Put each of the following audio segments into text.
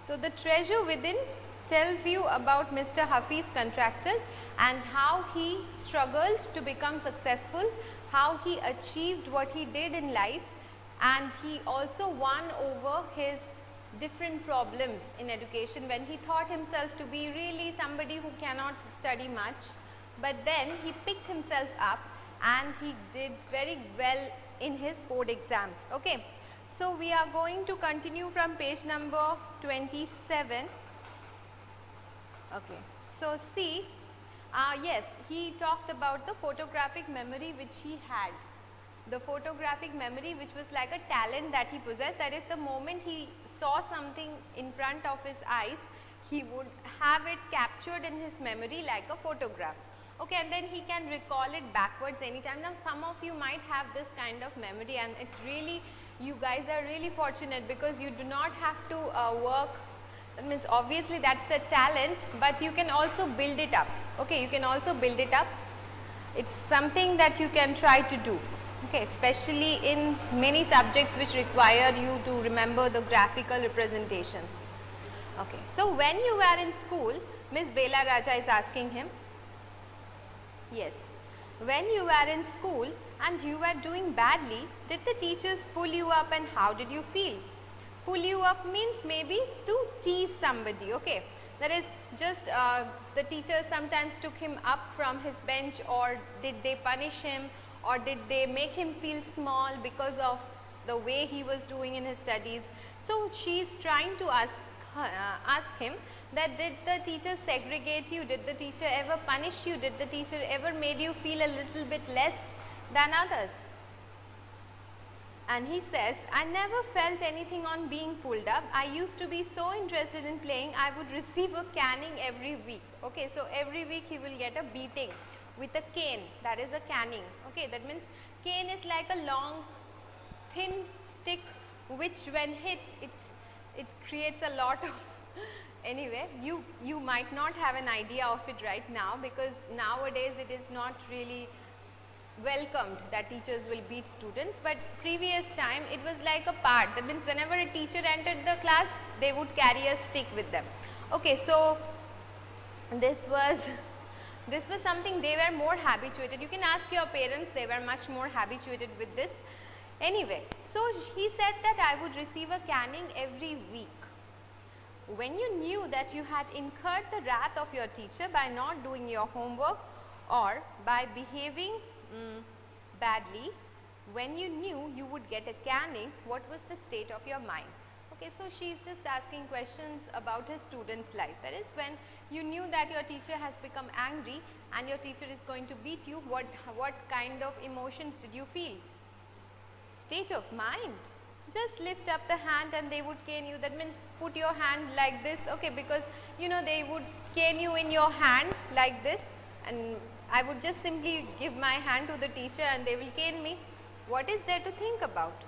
So the treasure within tells you about Mr. Hafiz Contractor and how he struggled to become successful, how he achieved what he did in life, and he also won over his different problems in education when he thought himself to be really somebody who cannot study much, but then he picked himself up and he did very well in his board exams. Okay. So we are going to continue from page number 27. Okay. So see, yes, he talked about the photographic memory which he had. The photographic memory which was like a talent that he possessed, that is the moment he saw something in front of his eyes, he would have it captured in his memory like a photograph. Okay, and then he can recall it backwards anytime. Now some of you might have this kind of memory, and it's really, you guys are really fortunate because you do not have to work. That means obviously that's a talent, but you can also build it up. Okay, you can also build it up. It's something that you can try to do. Okay, especially in many subjects which require you to remember the graphical representations. Okay, so when you were in school, Miss Bela Raja is asking him. Yes, when you were in school and you were doing badly, did the teachers pull you up and how did you feel? Pull you up means maybe to tease somebody, okay. That is just the teachers sometimes took him up from his bench, or did they punish him, or did they make him feel small because of the way he was doing in his studies. So she is trying to ask him that did the teacher segregate you, did the teacher ever punish you, did the teacher ever made you feel a little bit less than others? And he says, I never felt anything on being pulled up. I used to be so interested in playing, I would receive a caning every week. Okay, so every week he will get a beating with a cane, that is a caning. Okay, that means cane is like a long thin stick which when hit it creates a lot of anyway, you might not have an idea of it right now, because nowadays it is not really welcomed that teachers will beat students, but previous time it was like a part. That means whenever a teacher entered the class, they would carry a stick with them. Okay, so this was something they were more habituated. You can ask your parents, they were much more habituated with this. Anyway, so he said that I would receive a caning every week. When you knew that you had incurred the wrath of your teacher by not doing your homework or by behaving badly, when you knew you would get a caning, what was the state of your mind? Okay, so she is just asking questions about his student's life. That is, when you knew that your teacher has become angry and your teacher is going to beat you, what kind of emotions did you feel? State of mind. Just lift up the hand and they would cane you. That means put your hand like this, okay, because you know they would cane you in your hand like this, and I would just simply give my hand to the teacher and they will cane me. What is there to think about?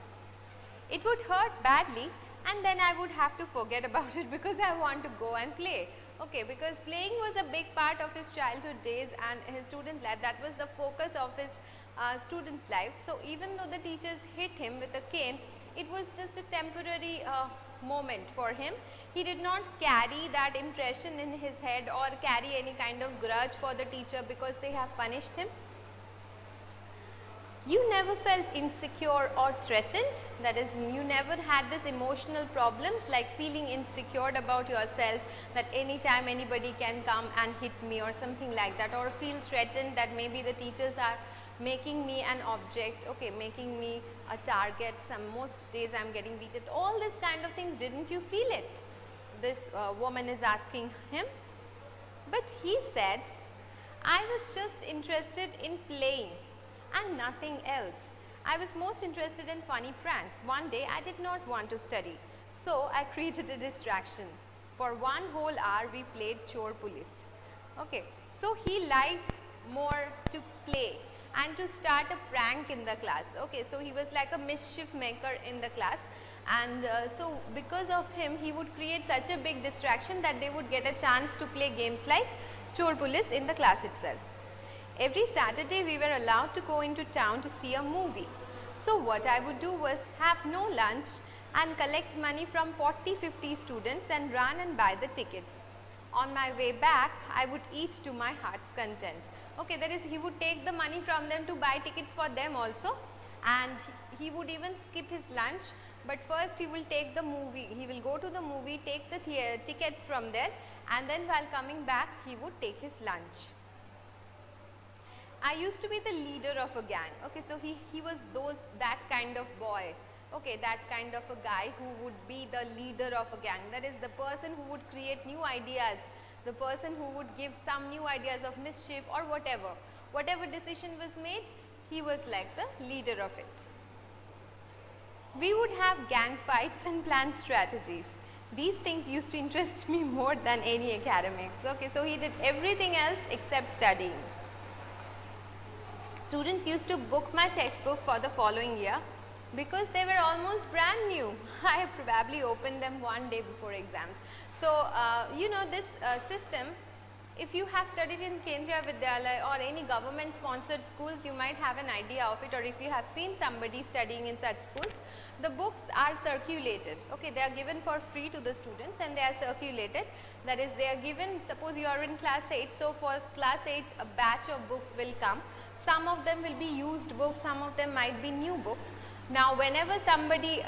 It would hurt badly, and then I would have to forget about it because I want to go and play. Okay, because playing was a big part of his childhood days and his student life. That was the focus of his student life. So even though the teachers hit him with a cane, it was just a temporary moment for him. He did not carry that impression in his head or carry any kind of grudge for the teacher because they have punished him. You never felt insecure or threatened, that is, you never had this emotional problems like feeling insecure about yourself, that anytime anybody can come and hit me or something like that, or feel threatened that maybe the teachers are making me an object, okay, making me a target. Most days I am getting beaten. All this kind of things, didn't you feel it? This woman is asking him. But he said, I was just interested in playing and nothing else. I was most interested in funny pranks. One day I did not want to study, so I created a distraction. For 1 whole hour we played chore police. Okay, so he liked more to play and to start a prank in the class. Okay, so he was like a mischief maker in the class, and so because of him he would create such a big distraction that they would get a chance to play games like chore police in the class itself. Every Saturday we were allowed to go into town to see a movie. So what I would do was have no lunch and collect money from 40-50 students and run and buy the tickets. On my way back, I would eat to my heart's content. Okay, that is, he would take the money from them to buy tickets for them also, and he would even skip his lunch, but first he will take the movie, he will go to the movie, take the tickets from there, and then while coming back he would take his lunch. I used to be the leader of a gang. Okay, so he was that kind of boy. Okay, that kind of a guy who would be the leader of a gang. That is the person who would create new ideas, the person who would give some new ideas of mischief or whatever. Whatever decision was made, he was like the leader of it. We would have gang fights and plan strategies. These things used to interest me more than any academics. Okay, so he did everything else except studying. Students used to book my textbook for the following year because they were almost brand new. I probably opened them one day before exams. So, you know, this system, if you have studied in Kendriya Vidyalaya or any government sponsored schools, you might have an idea of it, or if you have seen somebody studying in such schools, the books are circulated. Okay, they are given for free to the students and they are circulated. That is, they are given, suppose you are in class 8, so for class 8 a batch of books will come. Some of them will be used books, some of them might be new books. Now, whenever somebody,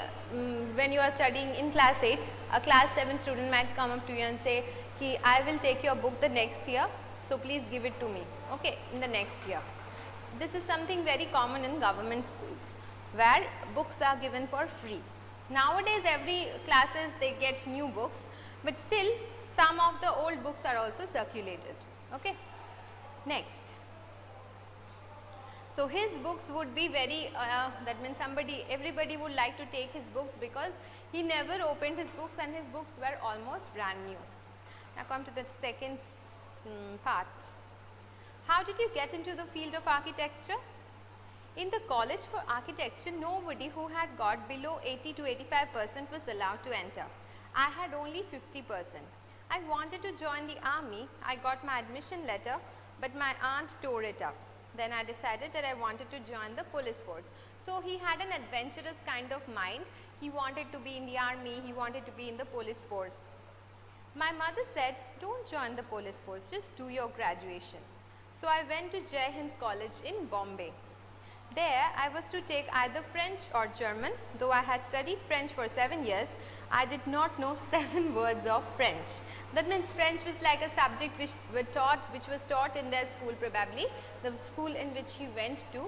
when you are studying in class 8, a class 7 student might come up to you and say, Ki, I will take your book the next year, so please give it to me, okay, in the next year. This is something very common in government schools, where books are given for free. Nowadays, every classes they get new books, but still some of the old books are also circulated, okay. Next. So, his books would be very, that means everybody would like to take his books because he never opened his books and his books were almost brand new. Now, come to the second part. How did you get into the field of architecture? In the college for architecture, nobody who had got below 80 to 85% was allowed to enter. I had only 50%. I wanted to join the army. I got my admission letter, but my aunt tore it up. Then I decided that I wanted to join the police force. So, he had an adventurous kind of mind. He wanted to be in the army, he wanted to be in the police force. My mother said, don't join the police force, just do your graduation. So, I went to Jai Hind College in Bombay. There, I was to take either French or German. Though I had studied French for 7 years, I did not know 7 words of French. That means French was like a subject which was taught in their school, probably the school in which he went to,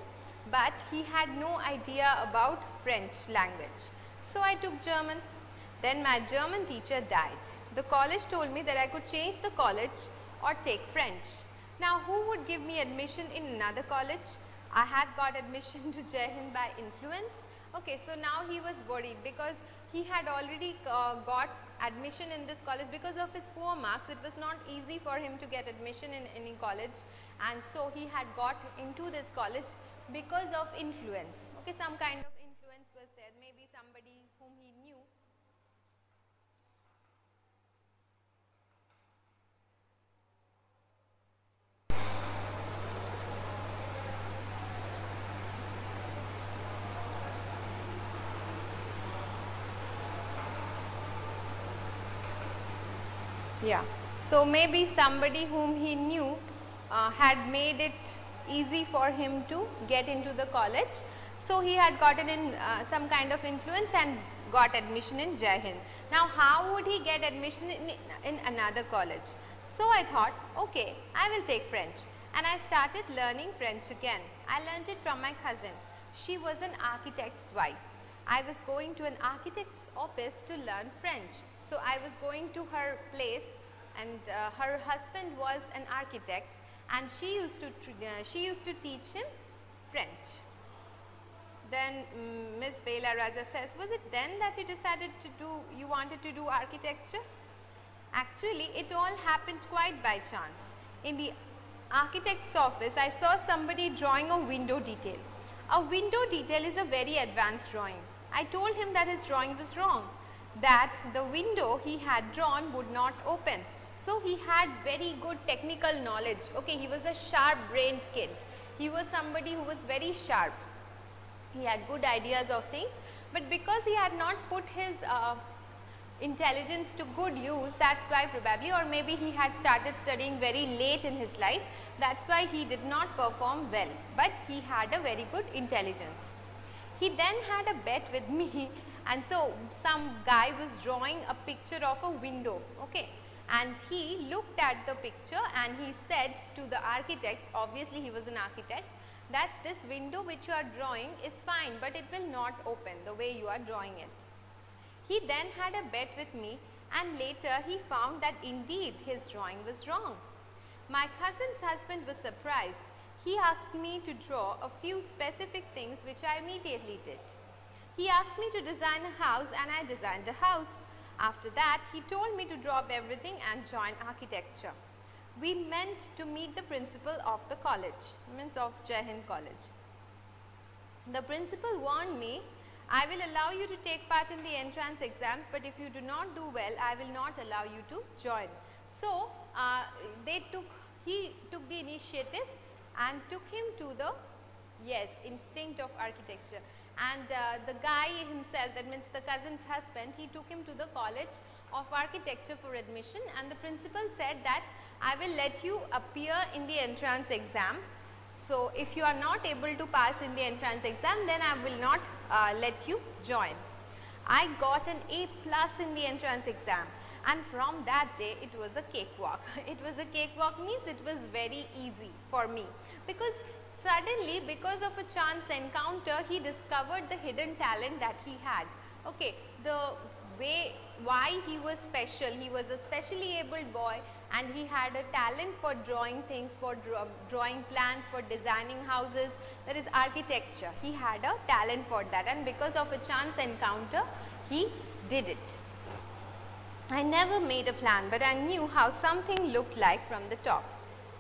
but he had no idea about French language. So, I took German. Then my German teacher died. The college told me that I could change the college or take French. Now, who would give me admission in another college? I had got admission to Jai Hind by influence. Okay, so now he was worried because he had already got admission in this college because of his poor marks. It was not easy for him to get admission in any college, and so he had got into this college because of influence. Okay, some kind of influence was there, maybe somebody whom he knew. Yeah, so maybe somebody whom he knew had made it easy for him to get into the college. So, he had gotten in some kind of influence and got admission in Jai Hind. Now, how would he get admission in another college? So, I thought, okay, I will take French, and I started learning French again. I learnt it from my cousin. She was an architect's wife. I was going to an architect's office to learn French. So, I was going to her place, and her husband was an architect, and she used to teach him French. Then Ms. Bela Raja says, was it then that you wanted to do architecture? Actually, it all happened quite by chance. In the architect's office, I saw somebody drawing a window detail. A window detail is a very advanced drawing. I told him that his drawing was wrong, that the window he had drawn would not open. So, he had very good technical knowledge. Okay, he was a sharp brained kid. He was somebody who was very sharp. He had good ideas of things, But because he had not put his intelligence to good use, that's why probably, or maybe he had started studying very late in his life, that's why he did not perform well, but he had a very good intelligence. He then had a bet with me, and so some guy was drawing a picture of a window, okay, and he looked at the picture and he said to the architect, obviously he was an architect, that this window which you are drawing is fine, but it will not open the way you are drawing it. He then had a bet with me, and later he found that indeed his drawing was wrong. My cousin's husband was surprised. He asked me to draw a few specific things which I immediately did. He asked me to design a house and I designed a house. After that, he told me to drop everything and join architecture. We meant to meet the principal of the college, means of Jai Hind College. The principal warned me, I will allow you to take part in the entrance exams, but if you do not do well, I will not allow you to join. So, he took the initiative and took him to the, yes, instinct of architecture. And the guy himself, that means the cousin's husband, he took him to the college of architecture for admission, and the principal said that I will let you appear in the entrance exam. So, if you are not able to pass in the entrance exam, then I will not let you join. I got an A+ in the entrance exam, and from that day it was a cakewalk. It was a cakewalk means it was very easy for me, because suddenly, because of a chance encounter, he discovered the hidden talent that he had. Okay, the way why he was special, he was a specially abled boy and he had a talent for drawing things, for drawing plans, for designing houses, that is architecture. He had a talent for that, and because of a chance encounter, he did it. I never made a plan, but I knew how something looked like from the top.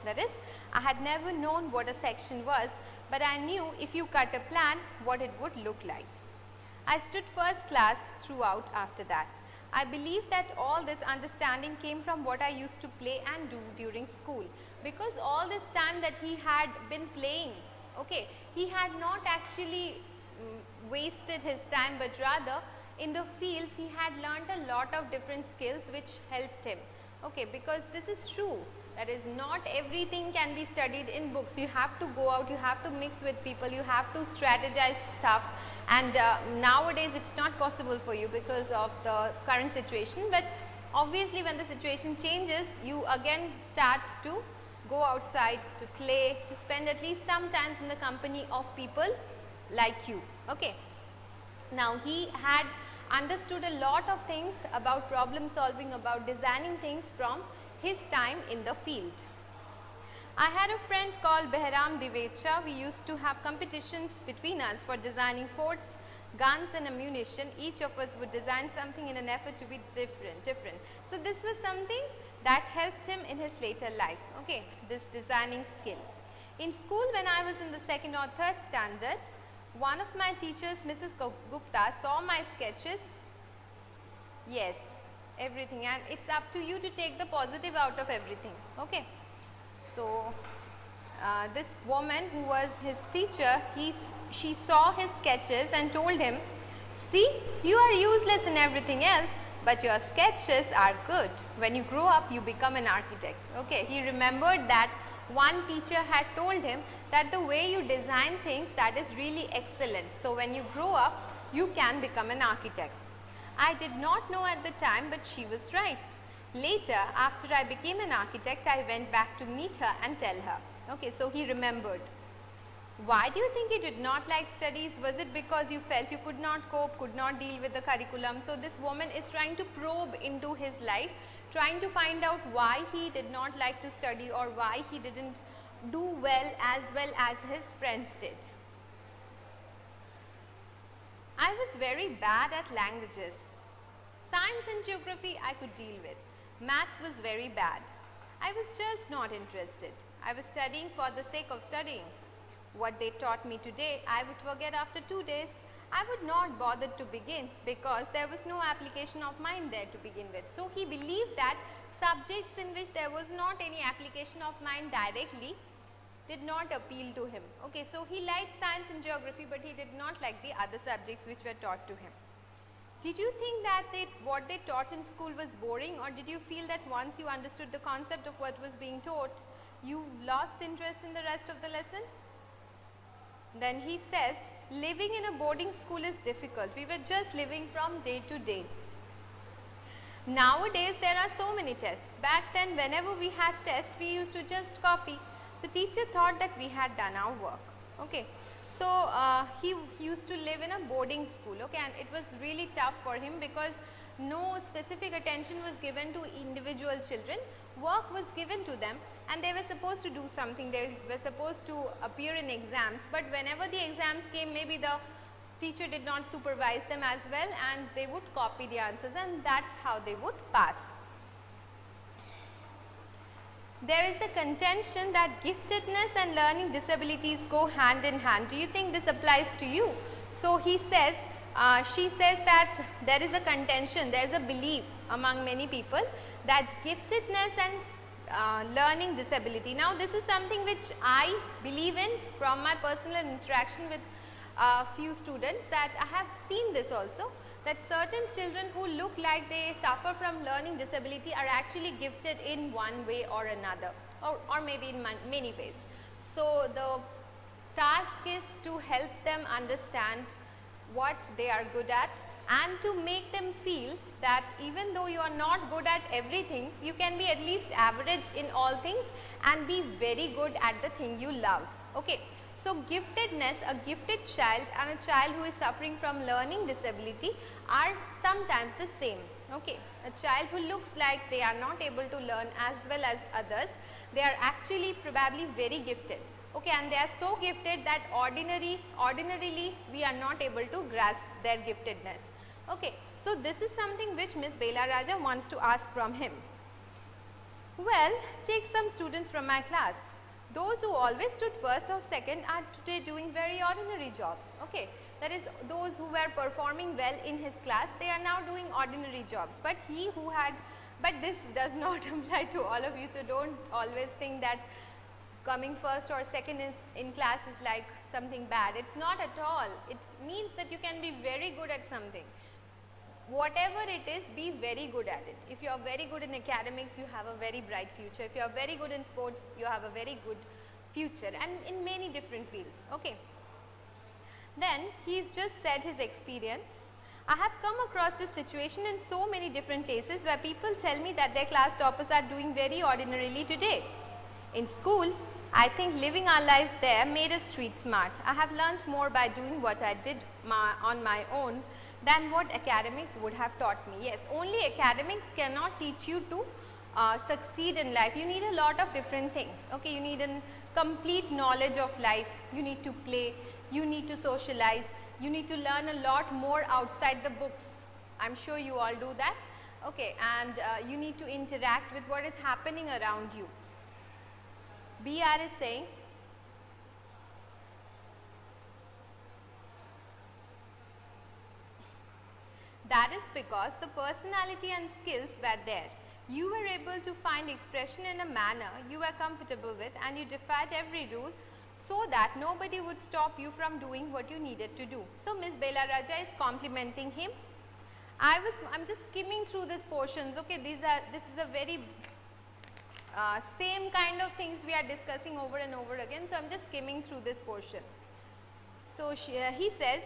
That is, I had never known what a section was, but I knew if you cut a plan, what it would look like. I stood first class throughout after that. I believe that all this understanding came from what I used to play and do during school, because all this time that he had been playing, okay, he had not actually wasted his time, but rather in the fields he had learnt a lot of different skills which helped him, okay, because this is true. That is, not everything can be studied in books. You have to go out, you have to mix with people, you have to strategize stuff, and nowadays it's not possible for you because of the current situation, but obviously when the situation changes, you again start to go outside, to play, to spend at least some times in the company of people like you. Okay. Now, he had understood a lot of things about problem solving, about designing things from his time in the field. I had a friend called Behram Divecha. We used to have competitions between us for designing forts, guns and ammunition. Each of us would design something in an effort to be different. So, this was something that helped him in his later life, okay, this designing skill. In school, when I was in the 2nd or 3rd standard, one of my teachers, Mrs. Gupta, saw my sketches. Yes, everything, and it's up to you to take the positive out of everything, okay. So, this woman who was his teacher, she saw his sketches and told him, see, you are useless in everything else, but your sketches are good. When you grow up, you become an architect. Okay, he remembered that one teacher had told him that the way you design things, that is really excellent. So, when you grow up, you can become an architect. I did not know at the time, but she was right. Later, after I became an architect, I went back to meet her and tell her. Okay, so he remembered. Why do you think you did not like studies? Was it because you felt you could not cope, could not deal with the curriculum? So, this woman is trying to probe into his life, trying to find out why he did not like to study or why he didn't do well as his friends did. I was very bad at languages. Science and geography I could deal with. Maths was very bad. I was just not interested. I was studying for the sake of studying. What they taught me today, I would forget after 2 days. I would not bother to begin because there was no application of mind there to begin with. So, he believed that subjects in which there was not any application of mind directly, did not appeal to him. Okay, so he liked science and geography, but he did not like the other subjects which were taught to him. Did you think that what they taught in school was boring, or did you feel that once you understood the concept of what was being taught, you lost interest in the rest of the lesson? Then he says, living in a boarding school is difficult. We were just living from day to day. Nowadays there are so many tests. Back then whenever we had tests, we used to just copy. The teacher thought that we had done our work. Okay. So he used to live in a boarding school, okay, and it was really tough for him because no specific attention was given to individual children. Work was given to them and they were supposed to do something. They were supposed to appear in exams, but whenever the exams came, maybe the teacher did not supervise them as well and they would copy the answers, and that's how they would pass. There is a contention that giftedness and learning disabilities go hand in hand. Do you think this applies to you? So he says, she says that there is a contention, there is a belief among many people that giftedness and learning disability. Now this is something which I believe in from my personal interaction with a few students, that I have seen this also, that certain children who look like they suffer from learning disability are actually gifted in one way or another, or maybe in many ways. So the task is to help them understand what they are good at and to make them feel that even though you are not good at everything, you can be at least average in all things and be very good at the thing you love. Okay. So giftedness, a gifted child and a child who is suffering from learning disability are sometimes the same. Okay. A child who looks like they are not able to learn as well as others, they are actually probably very gifted. Okay, and they are so gifted that ordinarily we are not able to grasp their giftedness. Okay. So this is something which Miss Bela Raja wants to ask from him. Well, take some students from my class. Those who always stood first or second are today doing very ordinary jobs. Okay, that is, those who were performing well in his class, they are now doing ordinary jobs. But this does not apply to all of you. So don't always think that coming first or second in class is like something bad. It's not at all. It means that you can be very good at something. Whatever it is, be very good at it. If you are very good in academics, you have a very bright future. If you are very good in sports, you have a very good future, and in many different fields. Okay. Then he's just said his experience. I have come across this situation in so many different places where people tell me that their class toppers are doing very ordinarily today. In school, I think living our lives there made us street smart. I have learnt more by doing what I did on my own than what academics would have taught me. Yes, only academics cannot teach you to succeed in life. You need a lot of different things. Okay, you need a complete knowledge of life. You need to play. You need to socialize. You need to learn a lot more outside the books. I'm sure you all do that. Okay, and you need to interact with what is happening around you. BR is saying, that is because the personality and skills were there. You were able to find expression in a manner you were comfortable with, and you defied every rule so that nobody would stop you from doing what you needed to do. So Miss Bela Raja is complimenting him. I'm just skimming through these portions. Okay, this is a very same kind of things we are discussing over and over again. So I'm just skimming through this portion. So he says,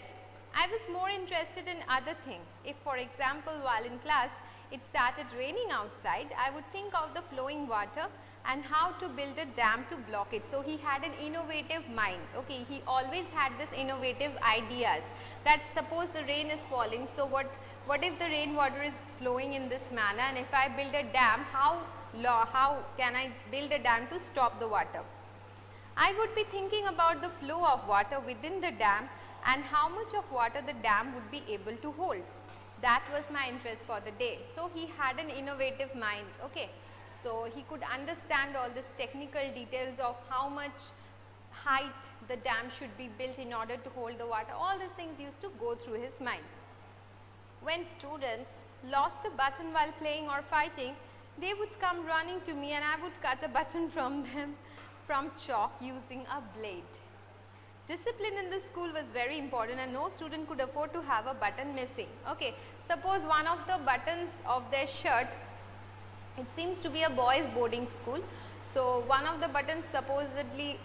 I was more interested in other things. If, for example, while in class it started raining outside, I would think of the flowing water and how to build a dam to block it. So he had an innovative mind. Okay, he always had this innovative ideas that suppose the rain is falling. So what if the rainwater is flowing in this manner, and if I build a dam, how can I build a dam to stop the water? I would be thinking about the flow of water within the dam and how much of water the dam would be able to hold. That was my interest for the day. So he had an innovative mind. Okay, so he could understand all these technical details of how much height the dam should be built in order to hold the water. All these things used to go through his mind. When students lost a button while playing or fighting, they would come running to me and I would cut a button from them. from chalk using a blade. Discipline in the school was very important and no student could afford to have a button missing. Okay, suppose one of the buttons of their shirt, it seems to be a boys boarding school, so one of the buttons supposedly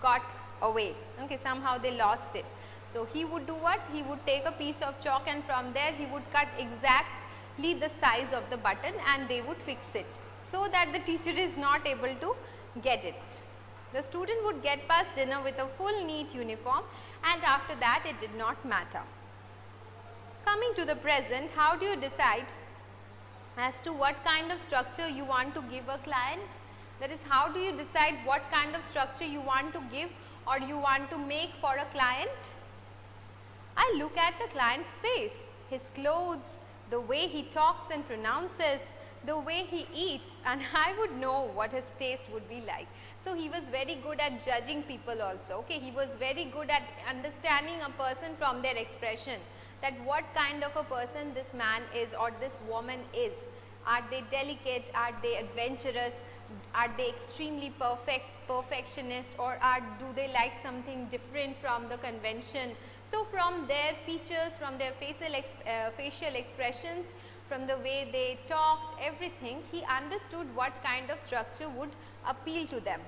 got away. Okay, somehow they lost it. So he would do what? He would take a piece of chalk and from there he would cut exactly the size of the button and they would fix it, so that the teacher is not able to get it. The student would get past dinner with a full neat uniform and after that it did not matter. Coming to the present, how do you decide as to what kind of structure you want to give a client? That is, how do you decide what kind of structure you want to give or you want to make for a client? I look at the client's face, his clothes, the way he talks and pronounces, the way he eats, and I would know what his taste would be like. So he was very good at judging people also. Okay, he was very good at understanding a person from their expression, that what kind of a person this man is or this woman is. Are they delicate? Are they adventurous? Are they extremely perfectionist, or do they like something different from the convention? So from their features, from their facial expressions, from the way they talked, everything, he understood what kind of structure would appeal to them.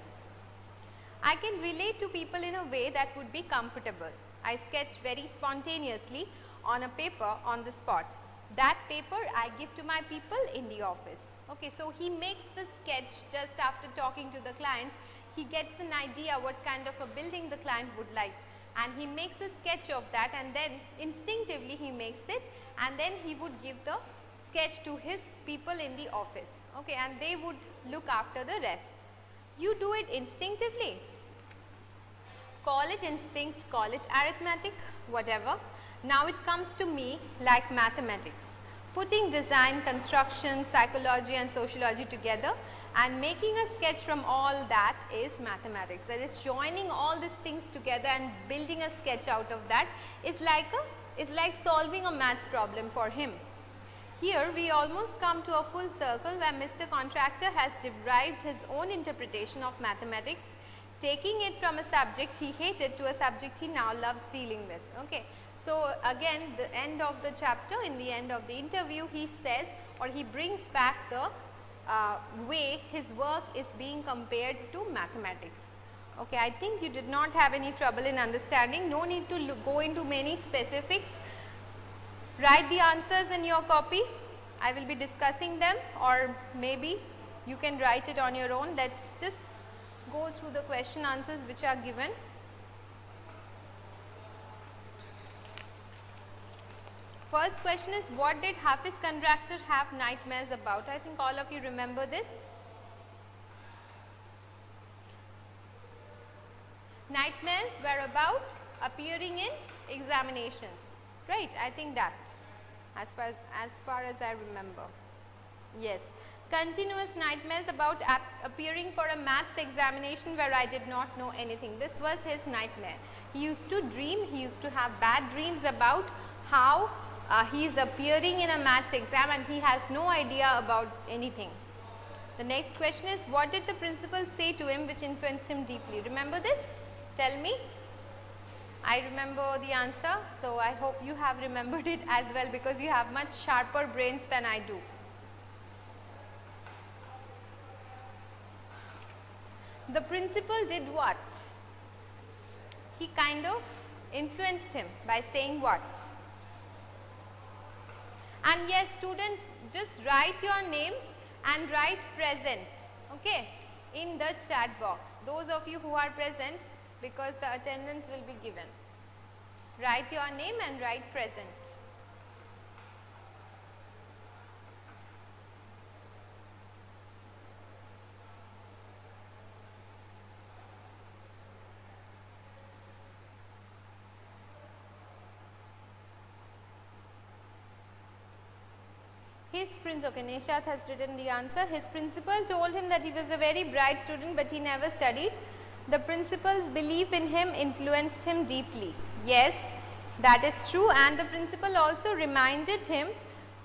I can relate to people in a way that would be comfortable. I sketch very spontaneously on a paper on the spot. That paper I give to my people in the office. Okay, so he makes the sketch just after talking to the client. He gets an idea what kind of a building the client would like, and he makes a sketch of that, and then instinctively he makes it, and then he would give the sketch to his people in the office. Okay, and they would look after the rest. You do it instinctively. Call it instinct, call it arithmetic, whatever. Now it comes to me like mathematics. Putting design, construction, psychology and sociology together and making a sketch from all that is mathematics. That is, joining all these things together and building a sketch out of that is like solving a maths problem for him. Here we almost come to a full circle where Mr. Contractor has derived his own interpretation of mathematics, taking it from a subject he hated to a subject he now loves dealing with. Okay. So again, the end of the chapter, in the end of the interview, he says, or he brings back the way his work is being compared to mathematics. Okay, I think you did not have any trouble in understanding. No need to go into many specifics. Write the answers in your copy. I will be discussing them, or maybe you can write it on your own. Let's just go through the question answers which are given. First question is, what did Hafiz Contractor have nightmares about? I think all of you remember this. Nightmares were about appearing in examinations, right? I think that as far as I remember. Yes. Continuous nightmares about appearing for a maths examination where I did not know anything. This was his nightmare. He used to dream, he used to have bad dreams about how he is appearing in a maths exam and he has no idea about anything. The next question is, what did the principal say to him which influenced him deeply? Remember this? Tell me. I remember the answer, so I hope you have remembered it as well, because you have much sharper brains than I do. The principal did what? He kind of influenced him by saying what? And yes, students, just write your names and write present, okay, in the chat box. Those of you who are present, because the attendance will be given. Write your name and write present. His okay, Neshat has written the answer. His principal told him that he was a very bright student, but he never studied. The principal's belief in him influenced him deeply. Yes, that is true, and the principal also reminded him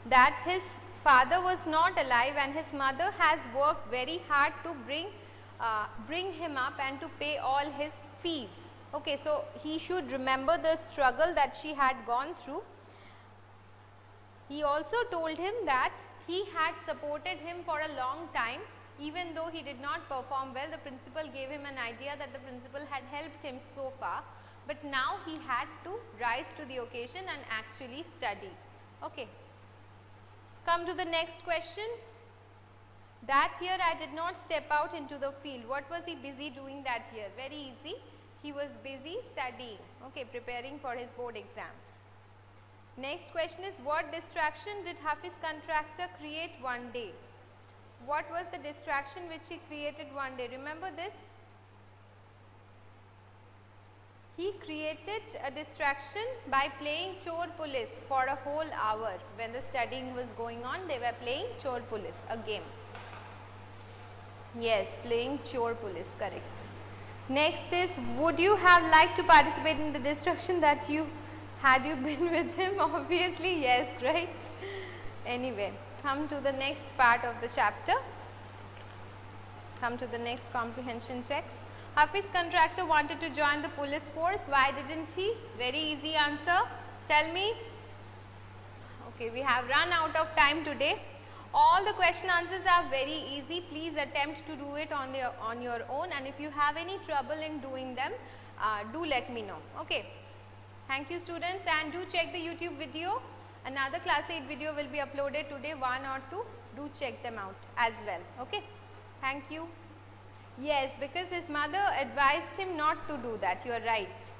that his father was not alive and his mother has worked very hard to bring bring him up and to pay all his fees. Okay, so he should remember the struggle that she had gone through. He also told him that he had supported him for a long time. Even though he did not perform well, the principal gave him an idea that the principal had helped him so far, but now he had to rise to the occasion and actually study. Okay. Come to the next question. That year I did not step out into the field. What was he busy doing that year? Very easy. He was busy studying, okay, preparing for his board exams. Next question is, what distraction did Hafiz contractor create one day? What was the distraction which he created one day? Remember this? He created a distraction by playing Chor Police for a whole hour. When the studying was going on, they were playing Chor Police, a game. Yes, playing Chor Police, correct. Next is, would you have liked to participate in the distraction that you had you been with him? Obviously yes, right? Anyway, come to the next part of the chapter. Come to the next comprehension checks. Hafiz contractor wanted to join the police force. Why didn't he? Very easy answer. Tell me. Okay, we have run out of time today. All the question answers are very easy. Please attempt to do it on your own, and if you have any trouble in doing them, do let me know. Okay. Thank you students, and do check the YouTube video. Another class 8 video will be uploaded today, 1 or 2. Do check them out as well. Okay. Thank you. Yes, because his mother advised him not to do that. You are right.